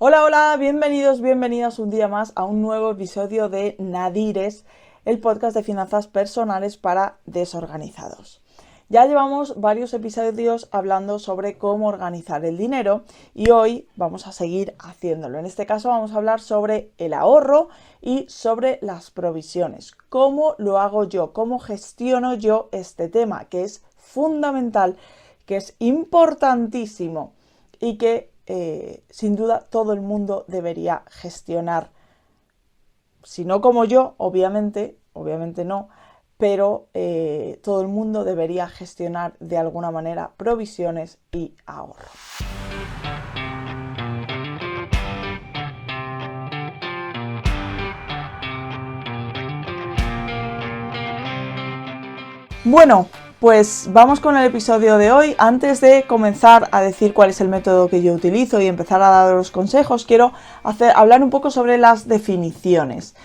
Hola, hola, bienvenidos, bienvenidas un día más a un nuevo episodio de Nadires, el podcast de finanzas personales para desorganizados. Ya llevamos varios episodios hablando sobre cómo organizar el dinero y hoy vamos a seguir haciéndolo. En este caso vamos a hablar sobre el ahorro y sobre las provisiones. ¿Cómo lo hago yo? ¿Cómo gestiono yo este tema? Que es fundamental, que es importantísimo y que sin duda todo el mundo debería gestionar. Si no como yo, obviamente no, pero todo el mundo debería gestionar de alguna manera provisiones y ahorro. Bueno, pues vamos con el episodio de hoy. Antes de comenzar a decir cuál es el método que yo utilizo y empezar a dar los consejos, quiero hablar un poco sobre las definiciones.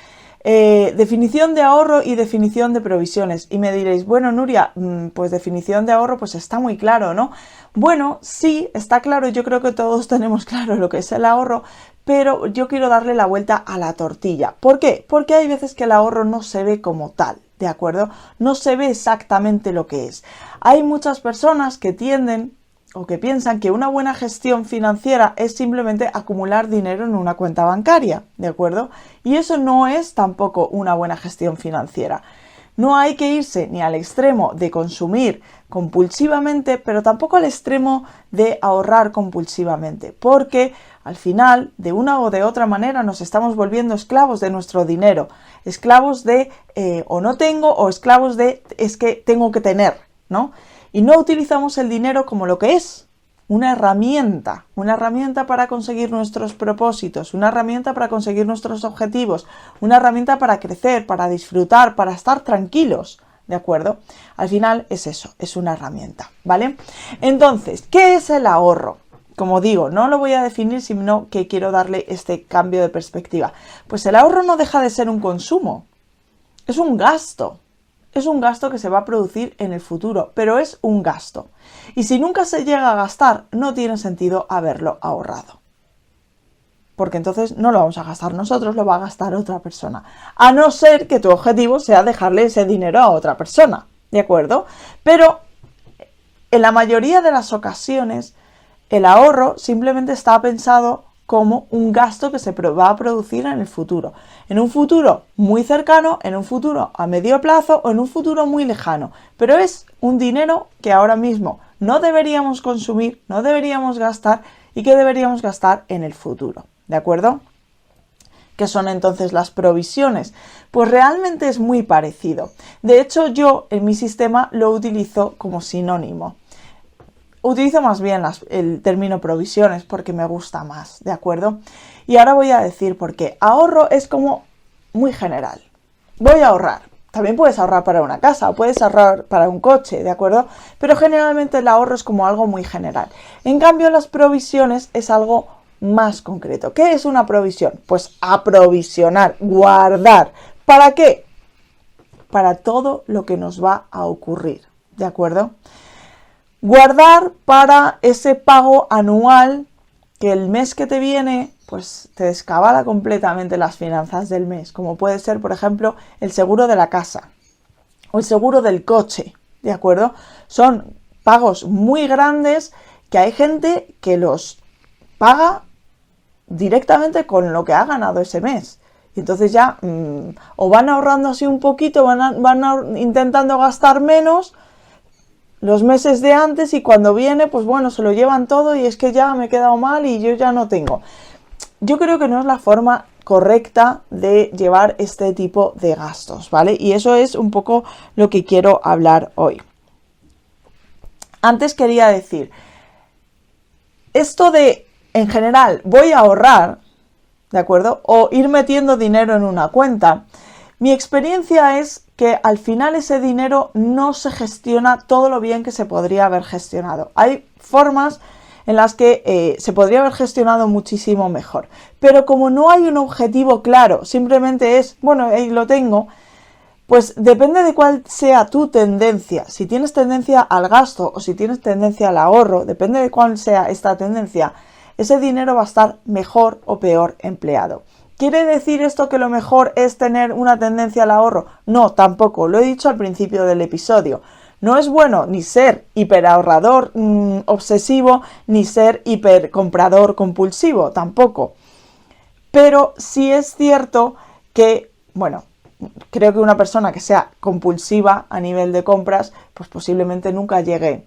Definición de ahorro y definición de provisiones. Y me diréis, bueno, Nuria, pues definición de ahorro, pues está muy claro, ¿no? Bueno, sí, está claro, yo creo que todos tenemos claro lo que es el ahorro, pero yo quiero darle la vuelta a la tortilla. ¿Por qué? Porque hay veces que el ahorro no se ve como tal, ¿de acuerdo? No se ve exactamente lo que es. Hay muchas personas que tienden o que piensan que una buena gestión financiera es simplemente acumular dinero en una cuenta bancaria, ¿de acuerdo? Y eso no es tampoco una buena gestión financiera. No hay que irse ni al extremo de consumir compulsivamente, pero tampoco al extremo de ahorrar compulsivamente, porque al final, de una o de otra manera, nos estamos volviendo esclavos de nuestro dinero, esclavos de o no tengo, o esclavos de es que tengo que tener, ¿no? Y no utilizamos el dinero como lo que es, una herramienta para conseguir nuestros propósitos, una herramienta para conseguir nuestros objetivos, una herramienta para crecer, para disfrutar, para estar tranquilos, ¿de acuerdo? Al final es eso, es una herramienta, ¿vale? Entonces, ¿qué es el ahorro? Como digo, no lo voy a definir, sino que quiero darle este cambio de perspectiva. Pues el ahorro no deja de ser un consumo, es un gasto. Es un gasto que se va a producir en el futuro, pero es un gasto. Y si nunca se llega a gastar, no tiene sentido haberlo ahorrado. Porque entonces no lo vamos a gastar nosotros, lo va a gastar otra persona. A no ser que tu objetivo sea dejarle ese dinero a otra persona, ¿de acuerdo? Pero en la mayoría de las ocasiones, el ahorro simplemente está pensado como un gasto que se va a producir en el futuro. En un futuro muy cercano, en un futuro a medio plazo o en un futuro muy lejano. Pero es un dinero que ahora mismo no deberíamos consumir, no deberíamos gastar y que deberíamos gastar en el futuro. ¿De acuerdo? ¿Qué son entonces las provisiones? Pues realmente es muy parecido. De hecho, yo en mi sistema lo utilizo como sinónimo. Utilizo más bien el término provisiones porque me gusta más, ¿de acuerdo? Y ahora voy a decir por qué. Ahorro es como muy general. Voy a ahorrar. También puedes ahorrar para una casa o puedes ahorrar para un coche, ¿de acuerdo? Pero generalmente el ahorro es como algo muy general. En cambio, las provisiones es algo más concreto. ¿Qué es una provisión? Pues aprovisionar, guardar. ¿Para qué? Para todo lo que nos va a ocurrir, ¿de acuerdo? Guardar para ese pago anual que el mes que te viene pues te descabala completamente las finanzas del mes, como puede ser, por ejemplo, el seguro de la casa o el seguro del coche, ¿de acuerdo? Son pagos muy grandes que hay gente que los paga directamente con lo que ha ganado ese mes. Y entonces ya o van ahorrando así un poquito, van intentando gastar menos los meses de antes y cuando viene, pues bueno, se lo llevan todo y es que ya me he quedado mal y yo ya no tengo. Yo creo que no es la forma correcta de llevar este tipo de gastos, ¿vale? Y eso es un poco lo que quiero hablar hoy. Antes quería decir, esto de, en general, voy a ahorrar, ¿de acuerdo? O ir metiendo dinero en una cuenta. Mi experiencia es que al final ese dinero no se gestiona todo lo bien que se podría haber gestionado. Hay formas en las que se podría haber gestionado muchísimo mejor. Pero como no hay un objetivo claro, simplemente es, bueno, ahí lo tengo, pues depende de cuál sea tu tendencia. Si tienes tendencia al gasto o si tienes tendencia al ahorro, depende de cuál sea esta tendencia, ese dinero va a estar mejor o peor empleado. ¿Quiere decir esto que lo mejor es tener una tendencia al ahorro? No, tampoco, lo he dicho al principio del episodio. No es bueno ni ser hiperahorrador obsesivo, ni ser hipercomprador compulsivo, tampoco. Pero sí es cierto que, bueno, creo que una persona que sea compulsiva a nivel de compras, pues posiblemente nunca llegue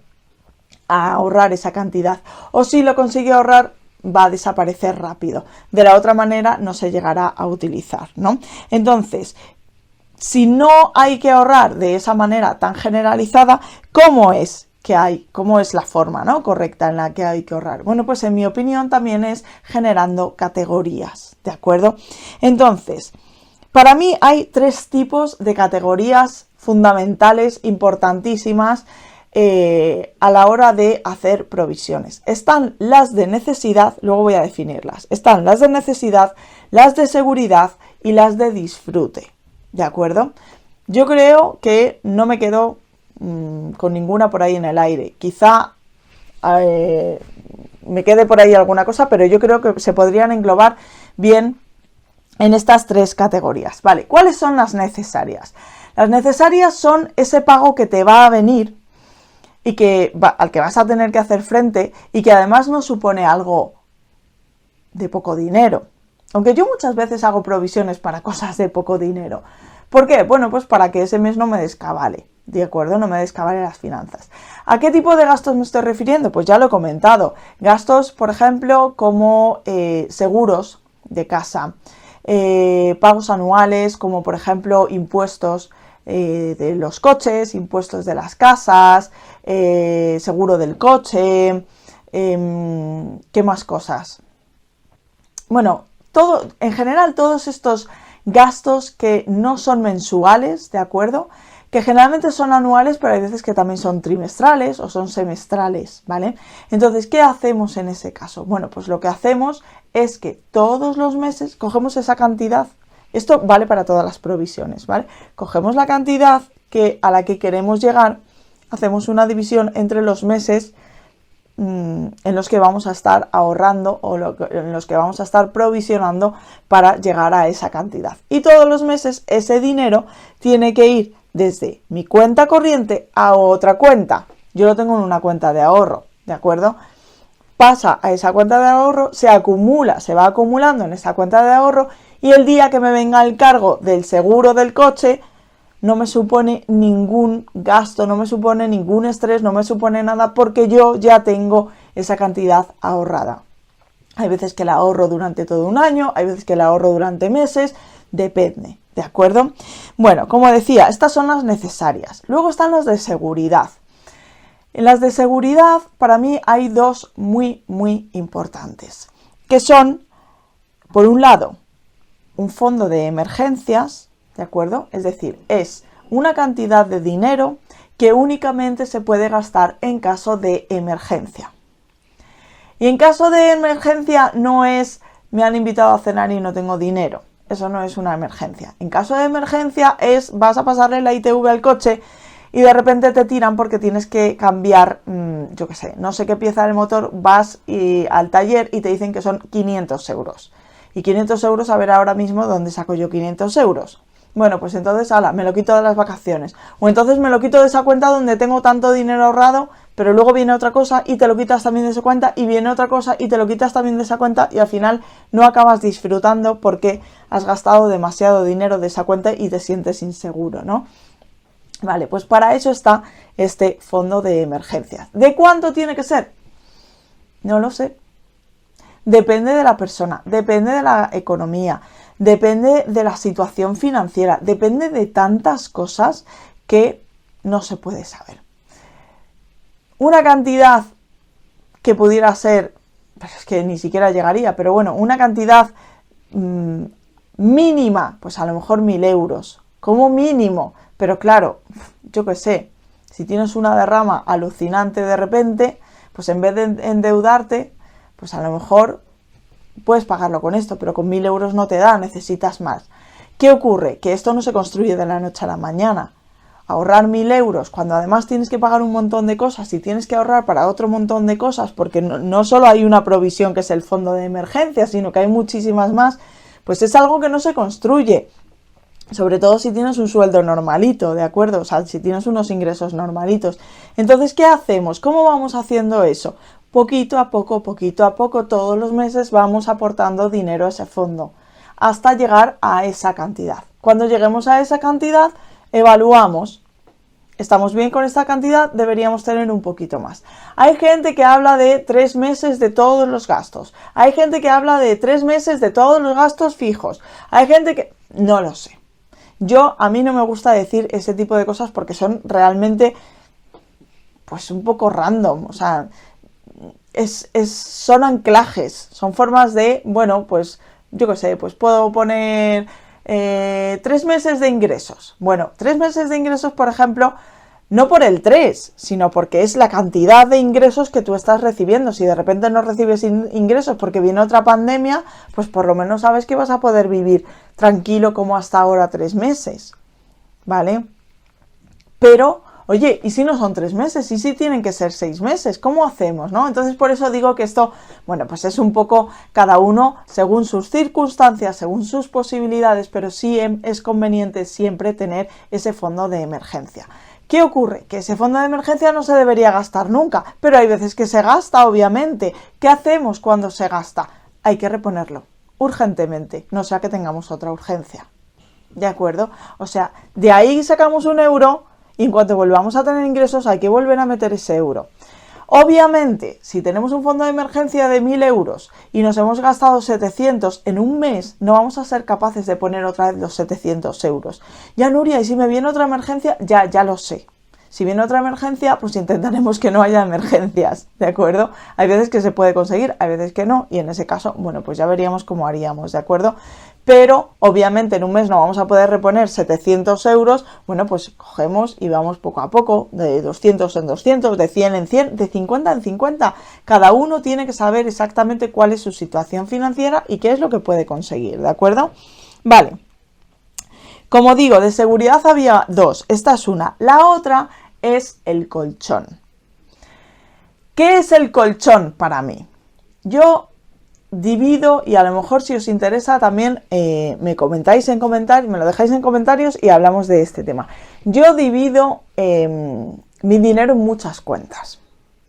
a ahorrar esa cantidad. O si lo consigue ahorrar, va a desaparecer rápido. De la otra manera no se llegará a utilizar, ¿no? Entonces, si no hay que ahorrar de esa manera tan generalizada, ¿cómo es la forma, ¿no?, correcta en la que hay que ahorrar? Bueno, pues en mi opinión también es generando categorías, ¿de acuerdo? Entonces, para mí hay 3 tipos de categorías fundamentales, importantísimas, a la hora de hacer provisiones. Están las de necesidad, luego voy a definirlas. Están las de necesidad, las de seguridad y las de disfrute, ¿de acuerdo? Yo creo que no me quedo con ninguna por ahí en el aire. Quizá me quede por ahí alguna cosa, pero yo creo que se podrían englobar bien en estas 3 categorías. Vale, ¿cuáles son las necesarias? Las necesarias son ese pago que te va a venir y al que vas a tener que hacer frente y que además no supone algo de poco dinero. Aunque yo muchas veces hago provisiones para cosas de poco dinero. ¿Por qué? Bueno, pues para que ese mes no me descabale, ¿de acuerdo? No me descabale las finanzas. ¿A qué tipo de gastos me estoy refiriendo? Pues ya lo he comentado. Gastos, por ejemplo, como seguros de casa, pagos anuales, como por ejemplo impuestos de los coches, impuestos de las casas, seguro del coche, ¿qué más cosas? Bueno, en general todos estos gastos que no son mensuales, ¿de acuerdo? Que generalmente son anuales, pero hay veces que también son trimestrales o son semestrales, ¿vale? Entonces, ¿qué hacemos en ese caso? Bueno, pues lo que hacemos es que todos los meses cogemos esa cantidad. Esto vale para todas las provisiones, ¿vale? Cogemos la cantidad a la que queremos llegar, hacemos una división entre los meses en los que vamos a estar ahorrando o en los que vamos a estar provisionando para llegar a esa cantidad. Y todos los meses ese dinero tiene que ir desde mi cuenta corriente a otra cuenta. Yo lo tengo en una cuenta de ahorro, ¿de acuerdo? Pasa a esa cuenta de ahorro, se va acumulando en esa cuenta de ahorro y el día que me venga el cargo del seguro del coche, no me supone ningún gasto, no me supone ningún estrés, no me supone nada porque yo ya tengo esa cantidad ahorrada. Hay veces que la ahorro durante todo un año, hay veces que la ahorro durante meses, depende, ¿de acuerdo? Bueno, como decía, estas son las necesarias. Luego están las de seguridad. En las de seguridad, para mí hay 2 muy, muy importantes, que son, por un lado, un fondo de emergencias, ¿de acuerdo? Es decir, es una cantidad de dinero que únicamente se puede gastar en caso de emergencia. Y en caso de emergencia no es me han invitado a cenar y no tengo dinero. Eso no es una emergencia. En caso de emergencia vas a pasarle la ITV al coche y de repente te tiran porque tienes que cambiar, yo qué sé, no sé qué pieza del motor, vas al taller y te dicen que son 500 euros. Y 500 euros, a ver ahora mismo dónde saco yo 500 euros. Bueno, pues entonces, me lo quito de las vacaciones. O entonces me lo quito de esa cuenta donde tengo tanto dinero ahorrado, pero luego viene otra cosa y te lo quitas también de esa cuenta y viene otra cosa y te lo quitas también de esa cuenta y al final no acabas disfrutando porque has gastado demasiado dinero de esa cuenta y te sientes inseguro, ¿no? Vale, pues para eso está este fondo de emergencias. ¿De cuánto tiene que ser? No lo sé. Depende de la persona, depende de la economía, depende de la situación financiera, depende de tantas cosas que no se puede saber. Una cantidad que pudiera ser, pues es que ni siquiera llegaría, pero bueno, una cantidad mínima, pues a lo mejor 1.000 euros, como mínimo, pero claro, yo qué sé, si tienes una derrama alucinante de repente, pues en vez de endeudarte, pues a lo mejor puedes pagarlo con esto, pero con 1.000 euros no te da, necesitas más. ¿Qué ocurre? Que esto no se construye de la noche a la mañana. ahorrar 1.000 euros cuando además tienes que pagar un montón de cosas y tienes que ahorrar para otro montón de cosas, porque no solo hay una provisión que es el fondo de emergencia, sino que hay muchísimas más, pues es algo que no se construye. Sobre todo si tienes un sueldo normalito, ¿de acuerdo? O sea, si tienes unos ingresos normalitos. Entonces, ¿qué hacemos? ¿Cómo vamos haciendo eso? Poquito a poco, todos los meses vamos aportando dinero a ese fondo hasta llegar a esa cantidad. Cuando lleguemos a esa cantidad, evaluamos. ¿Estamos bien con esta cantidad? Deberíamos tener un poquito más. Hay gente que habla de 3 meses de todos los gastos. Hay gente que habla de 3 meses de todos los gastos fijos. Hay gente que... No lo sé. A mí no me gusta decir ese tipo de cosas porque son realmente, pues un poco random, o sea, son anclajes, son formas de, bueno, pues yo qué sé, pues puedo poner 3 meses de ingresos. Bueno, 3 meses de ingresos, por ejemplo, no por el 3, sino porque es la cantidad de ingresos que tú estás recibiendo. Si de repente no recibes ingresos porque viene otra pandemia, pues por lo menos sabes que vas a poder vivir tranquilo como hasta ahora 3 meses, ¿vale? Pero, oye, ¿y si no son 3 meses? ¿Y si tienen que ser 6 meses? ¿Cómo hacemos, no? Entonces, por eso digo que esto, bueno, pues es un poco cada uno según sus circunstancias, según sus posibilidades, pero sí es conveniente siempre tener ese fondo de emergencia. ¿Qué ocurre? Que ese fondo de emergencia no se debería gastar nunca, pero hay veces que se gasta, obviamente. ¿Qué hacemos cuando se gasta? Hay que reponerlo urgentemente, no sea que tengamos otra urgencia. ¿De acuerdo? O sea, de ahí sacamos 1 euro y en cuanto volvamos a tener ingresos hay que volver a meter ese euro. Obviamente, si tenemos un fondo de emergencia de 1.000 euros y nos hemos gastado 700 en un mes, no vamos a ser capaces de poner otra vez los 700 euros. Ya, Nuria, ¿y si me viene otra emergencia? Ya lo sé. Si viene otra emergencia, pues intentaremos que no haya emergencias, ¿de acuerdo? Hay veces que se puede conseguir, hay veces que no, y en ese caso, bueno, pues ya veríamos cómo haríamos, ¿de acuerdo? Pero, obviamente, en un mes no vamos a poder reponer 700 euros, bueno, pues cogemos y vamos poco a poco, de 200 en 200, de 100 en 100, de 50 en 50. Cada uno tiene que saber exactamente cuál es su situación financiera y qué es lo que puede conseguir, ¿de acuerdo? Vale. Como digo, de seguridad había 2, esta es una. La otra es el colchón. ¿Qué es el colchón para mí? Yo divido, y a lo mejor si os interesa también me comentáis en comentarios, me lo dejáis en comentarios y hablamos de este tema. Yo divido mi dinero en muchas cuentas,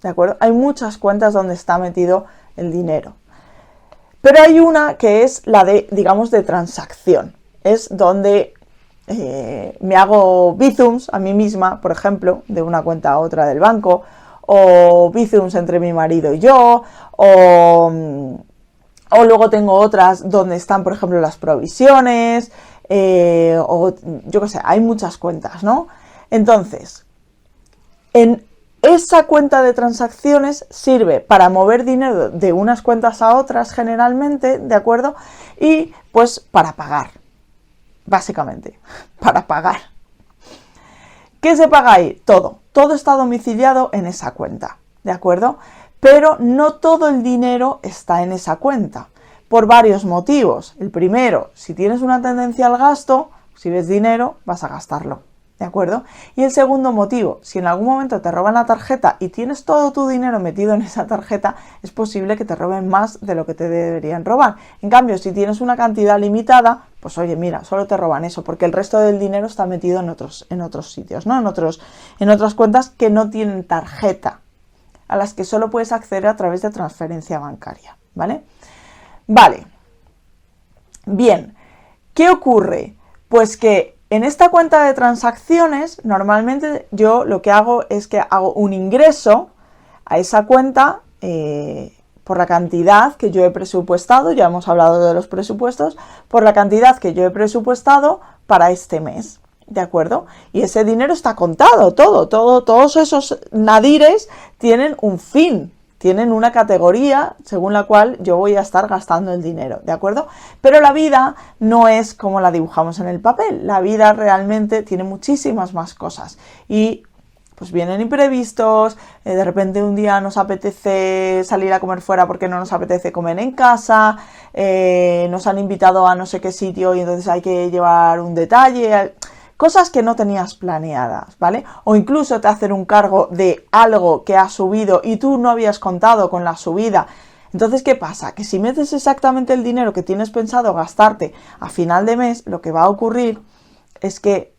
¿de acuerdo? Hay muchas cuentas donde está metido el dinero. Pero hay una que es la de, digamos, de transacción. Es donde me hago bizums a mí misma, por ejemplo, de una cuenta a otra del banco, o bizums entre mi marido y yo, o luego tengo otras donde están, por ejemplo, las provisiones, o yo qué sé, hay muchas cuentas, ¿no? Entonces, en esa cuenta de transacciones sirve para mover dinero de unas cuentas a otras generalmente, ¿de acuerdo? Y pues para pagar. Básicamente, para pagar. ¿Qué se paga ahí? Todo. Todo está domiciliado en esa cuenta, ¿de acuerdo? Pero no todo el dinero está en esa cuenta, por varios motivos. El primero, si tienes una tendencia al gasto, si ves dinero, vas a gastarlo, ¿de acuerdo? Y el segundo motivo, si en algún momento te roban la tarjeta y tienes todo tu dinero metido en esa tarjeta, es posible que te roben más de lo que te deberían robar. En cambio, si tienes una cantidad limitada, pues oye, mira, solo te roban eso, porque el resto del dinero está metido en otros sitios, ¿no? En otras cuentas que no tienen tarjeta, a las que solo puedes acceder a través de transferencia bancaria, ¿vale? Vale. Bien, ¿qué ocurre? Pues que en esta cuenta de transacciones, normalmente yo lo que hago es que hago un ingreso a esa cuenta por la cantidad que yo he presupuestado, ya hemos hablado de los presupuestos, por la cantidad que yo he presupuestado para este mes, ¿de acuerdo? Y ese dinero está contado, todos esos nadires tienen un fin, tienen una categoría según la cual yo voy a estar gastando el dinero, ¿de acuerdo? Pero la vida no es como la dibujamos en el papel, la vida realmente tiene muchísimas más cosas y pues vienen imprevistos, de repente un día nos apetece salir a comer fuera porque no nos apetece comer en casa, nos han invitado a no sé qué sitio y entonces hay que llevar un detalle, cosas que no tenías planeadas, ¿vale? O incluso te hacen un cargo de algo que ha subido y tú no habías contado con la subida. Entonces, ¿qué pasa? Que si metes exactamente el dinero que tienes pensado gastarte a final de mes, lo que va a ocurrir es que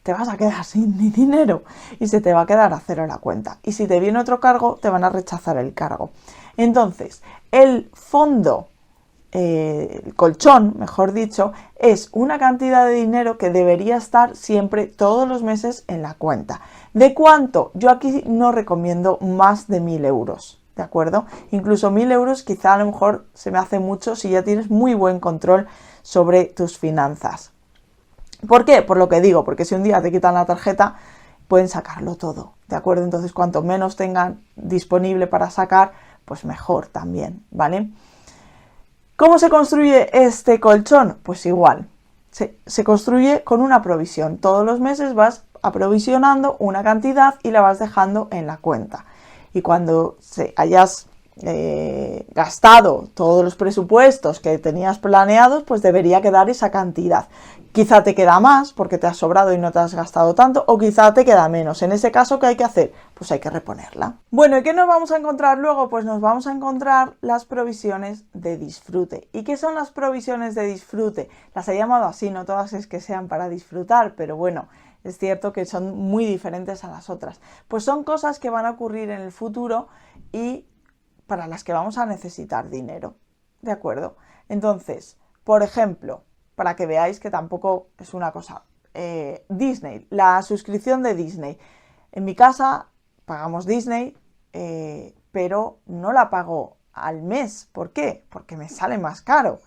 te vas a quedar sin ni dinero y se te va a quedar a cero la cuenta. Y si te viene otro cargo, te van a rechazar el cargo. Entonces, el fondo, el colchón, mejor dicho, es una cantidad de dinero que debería estar siempre, todos los meses, en la cuenta. ¿De cuánto? Yo aquí no recomiendo más de 1.000 euros, ¿de acuerdo? Incluso 1.000 euros quizá a lo mejor se me hace mucho si ya tienes muy buen control sobre tus finanzas. ¿Por qué? Por lo que digo, porque si un día te quitan la tarjeta, pueden sacarlo todo, ¿de acuerdo? Entonces, cuanto menos tengan disponible para sacar, pues mejor también, ¿vale? ¿Cómo se construye este colchón? Pues igual, se construye con una provisión. Todos los meses vas aprovisionando una cantidad y la vas dejando en la cuenta. Y cuando hayas gastado todos los presupuestos que tenías planeados, pues debería quedar esa cantidad. Quizá te queda más porque te has sobrado y no te has gastado tanto, o quizá te queda menos. En ese caso, ¿qué hay que hacer? Pues hay que reponerla. Bueno, ¿y qué nos vamos a encontrar luego? Pues nos vamos a encontrar las provisiones de disfrute. ¿Y qué son las provisiones de disfrute? Las he llamado así, no todas es que sean para disfrutar, pero bueno, es cierto que son muy diferentes a las otras. Pues son cosas que van a ocurrir en el futuro y para las que vamos a necesitar dinero, ¿de acuerdo? Entonces, por ejemplo, para que veáis que tampoco es una cosa, Disney, la suscripción de Disney. En mi casa pagamos Disney, pero no la pago al mes. ¿Por qué? Porque me sale más caro.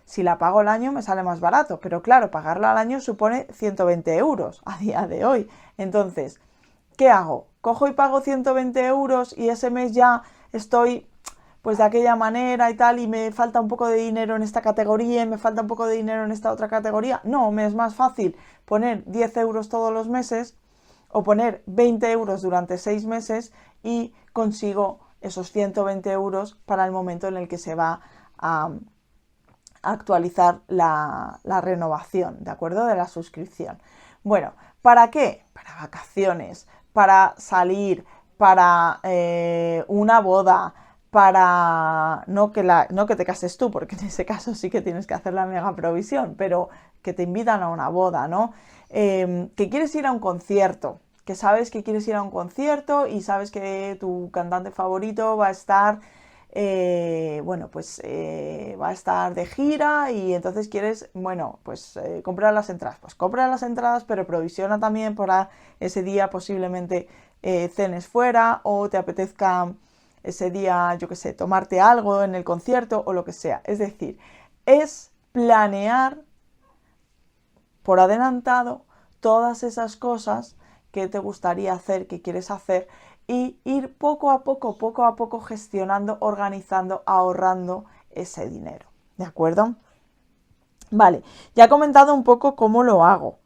Si la pago al año me sale más barato, pero claro, pagarla al año supone 120 euros a día de hoy. Entonces, ¿qué hago? Cojo y pago 120 euros y ese mes ya estoy pues de aquella manera y tal, y me falta un poco de dinero en esta categoría y me falta un poco de dinero en esta otra categoría. No, me es más fácil poner 10 euros todos los meses o poner 20 euros durante 6 meses y consigo esos 120 euros para el momento en el que se va a actualizar la renovación, ¿de acuerdo? De la suscripción. Bueno, ¿para qué? Para vacaciones, para salir, para una boda, para no que te cases tú, porque en ese caso sí que tienes que hacer la mega provisión, pero que te invitan a una boda, ¿no? Que quieres ir a un concierto, que sabes que quieres ir a un concierto y sabes que tu cantante favorito va a estar, va a estar de gira y entonces quieres, comprar las entradas. Pues compra las entradas, pero provisiona también para ese día posiblemente cenes fuera o te apetezca ese día, yo qué sé, tomarte algo en el concierto o lo que sea. Es decir, es planear por adelantado todas esas cosas que te gustaría hacer, que quieres hacer y ir poco a poco gestionando, organizando, ahorrando ese dinero. ¿De acuerdo? Vale, ya he comentado un poco cómo lo hago,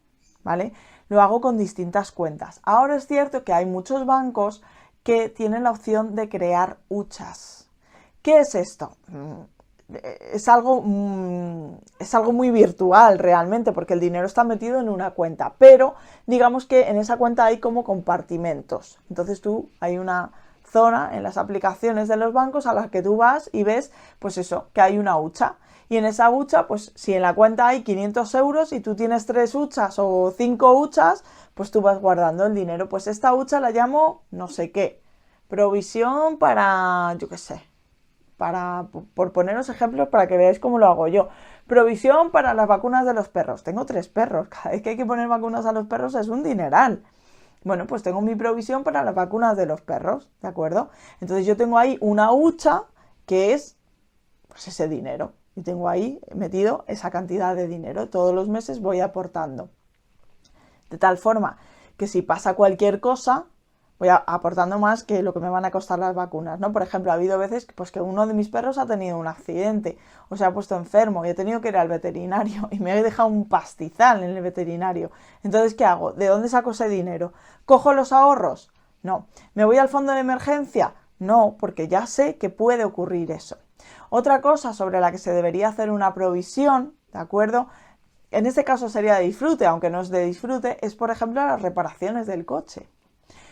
¿vale? Lo hago con distintas cuentas. Ahora es cierto que hay muchos bancos que tienen la opción de crear huchas. ¿Qué es esto? Es algo muy virtual realmente, porque el dinero está metido en una cuenta, pero digamos que en esa cuenta hay como compartimentos. Entonces hay una zona en las aplicaciones de los bancos a las que tú vas y ves, pues eso, que hay una hucha. Y en esa hucha, pues si en la cuenta hay 500 euros y tú tienes 3 huchas o 5 huchas, pues tú vas guardando el dinero. Pues esta hucha la llamo no sé qué, provisión para, yo qué sé, por poneros ejemplos para que veáis cómo lo hago yo. Provisión para las vacunas de los perros. Tengo 3 perros. Cada vez que hay que poner vacunas a los perros es un dineral. Bueno, pues tengo mi provisión para las vacunas de los perros, ¿de acuerdo? Entonces yo tengo ahí una hucha que es pues ese dinero. Y tengo ahí metido esa cantidad de dinero. Todos los meses voy aportando. De tal forma que si pasa cualquier cosa, voy aportando más que lo que me van a costar las vacunas, ¿no? Por ejemplo, ha habido veces que uno de mis perros ha tenido un accidente o se ha puesto enfermo y he tenido que ir al veterinario y me he dejado un pastizal en el veterinario. Entonces, ¿qué hago? ¿De dónde saco ese dinero? ¿Cojo los ahorros? No. ¿Me voy al fondo de emergencia? No, porque ya sé que puede ocurrir eso. Otra cosa sobre la que se debería hacer una provisión, ¿de acuerdo? en este caso sería de disfrute, aunque no es de disfrute, es por ejemplo las reparaciones del coche.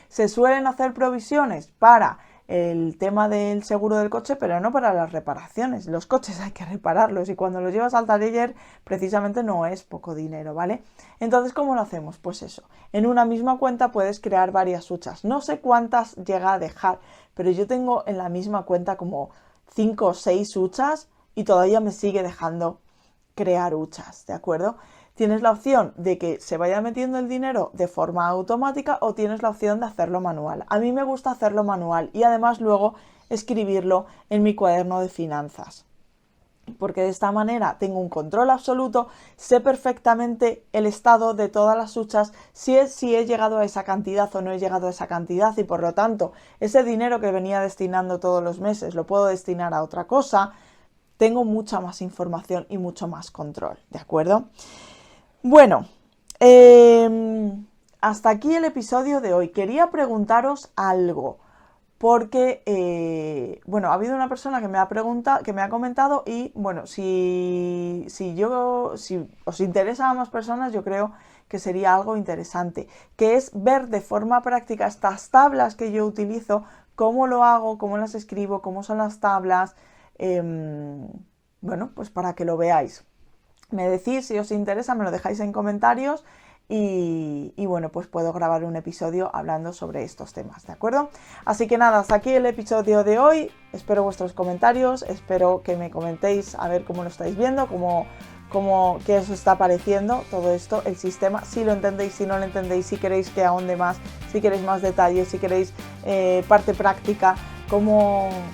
Se suelen hacer provisiones para el tema del seguro del coche, pero no para las reparaciones. Los coches hay que repararlos y cuando los llevas al taller precisamente no es poco dinero, ¿vale? Entonces, ¿cómo lo hacemos? Pues eso, en una misma cuenta puedes crear varias huchas. No sé cuántas llega a dejar, pero yo tengo en la misma cuenta como 5 o 6 huchas y todavía me sigue dejando crear huchas, ¿de acuerdo? Tienes la opción de que se vaya metiendo el dinero de forma automática o tienes la opción de hacerlo manual. A mí me gusta hacerlo manual y además luego escribirlo en mi cuaderno de finanzas. Porque de esta manera tengo un control absoluto, sé perfectamente el estado de todas las huchas, si he llegado a esa cantidad o no he llegado a esa cantidad y por lo tanto ese dinero que venía destinando todos los meses lo puedo destinar a otra cosa. Tengo mucha más información y mucho más control, ¿de acuerdo? Bueno, hasta aquí el episodio de hoy. Quería preguntaros algo, porque, bueno, ha habido una persona que me ha comentado y, bueno, si os interesa a más personas, yo creo que sería algo interesante, que es ver de forma práctica estas tablas que yo utilizo, cómo lo hago, cómo las escribo, cómo son las tablas, bueno, pues para que lo veáis. Me decís si os interesa, me lo dejáis en comentarios y bueno, pues puedo grabar un episodio hablando sobre estos temas, ¿de acuerdo? Así que nada, hasta aquí el episodio de hoy. Espero vuestros comentarios, espero que me comentéis a ver cómo lo estáis viendo, qué os está pareciendo todo esto, el sistema, si lo entendéis, si no lo entendéis, si queréis que ahonde más, si queréis más detalles, si queréis parte práctica.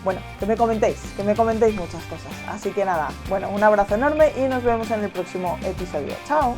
Bueno, que me comentéis muchas cosas. Así que nada, bueno, un abrazo enorme y nos vemos en el próximo episodio. ¡Chao!